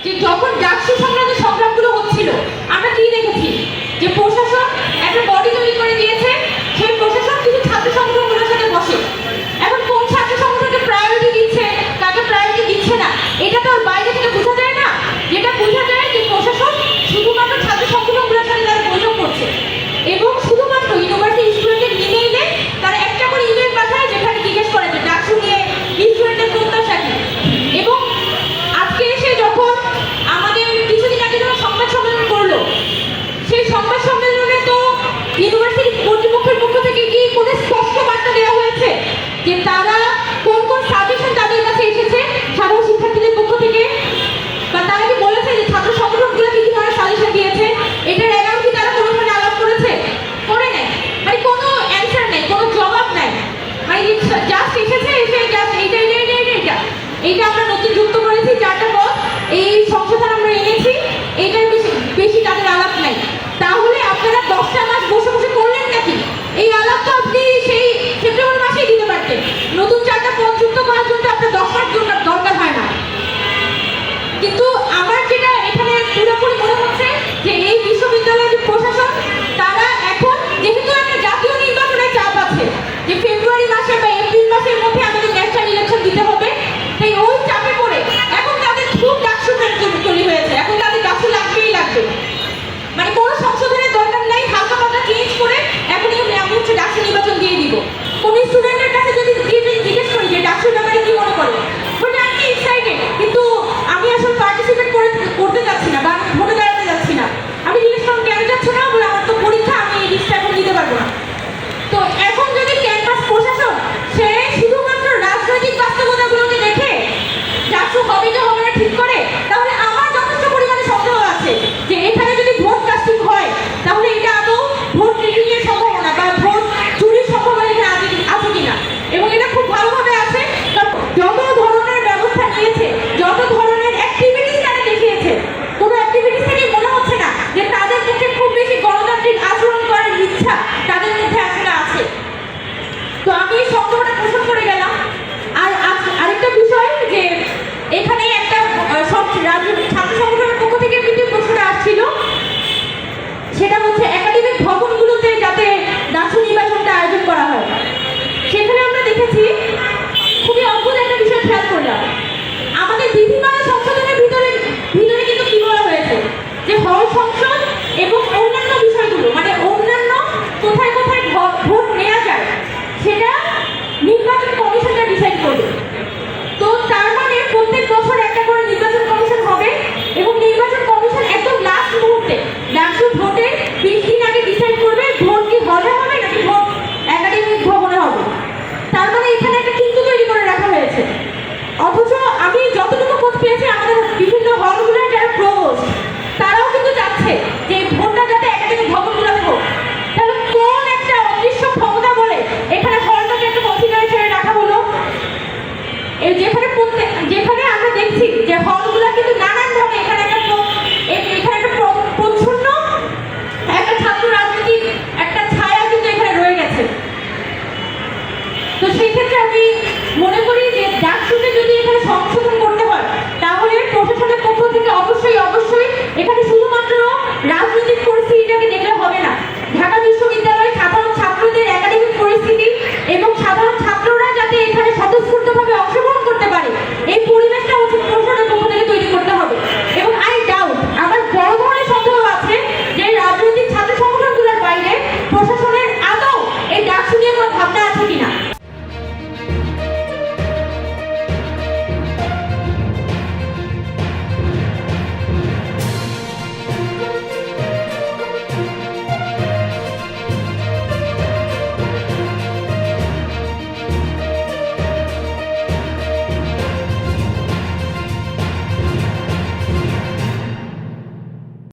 যে যখন ডাকসু সংক্রান্ত সংগ্রামগুলো হচ্ছিল আমরা কি দেখেছি যে প্রশাসন একটা বডি তৈরি করে দিয়েছে, সেই প্রশাসন কিছু ছাত্র সংগঠনগুলোর সাথে বসে। এখন কোন ছাত্র সংগঠনকে প্রায়োরিটি দিচ্ছে, কাকে প্রায়োরিটি দিচ্ছে না, এটা তো বাইরে থেকে বোঝা যায় না। যেটা বোঝা যায় যে প্রশাসন শুধুমাত্র ছাত্র সংগঠনগুলোর সাথে তারা বৈঠক করছে এবং শুধুমাত্র ইউনিভার্সিটি স্টুডেন্টের ইমেইলে তারা একটা করে ইমেল পাঠায় যেখানে জিজ্ঞেস করে যে ডাকসু নিয়ে স্টুডেন্টের প্রত্যাশা কি। এবং আজকে এসে যখন আমাদের কিছুদিন আগে যখন সংবাদ সম্মেলন করলো, সেই সংবাদ সম্মেলনে তো ইউনিভার্সিটি কর্তৃপক্ষের পক্ষ থেকে কি কোনো স্পষ্ট বার্তা দেওয়া হয়েছে যে তারা কোন কোন সাজেশন তাদের কাছে এসেছে সাধারণ শিক্ষার্থীদের পক্ষ থেকে, বা তারা কি বলেছে যে ছাত্র সংগঠনগুলো কি ধরনের সাজেশন দিয়েছে, এটার এরাও কি তারা কোনোখানে আলাপ করেছে? করে নেই, মানে কোনো অ্যান্সার নেই, কোনো জবাব নাই, মানে জাস্ট এসেছে এসে জাস্ট এইটা আমরা নতুন যুক্ত করেছি, চারটা পদ এই সংশোধন আমরা এনেছি, এটার বেশি তাদের আলাপ নাই। তাহলে আপনারা 10টা মাস বসে বসে করলেন নাকি? এই আলাপ তো আপনি সেই সেপ্টেম্বর মাসেই দিতে পারতেন। নতুন 4টা পদ যুক্ত করার জন্য আপনার 10 মাস দরকার হয় না। কিন্তু আমার যেটা এখানে পুরোপুরি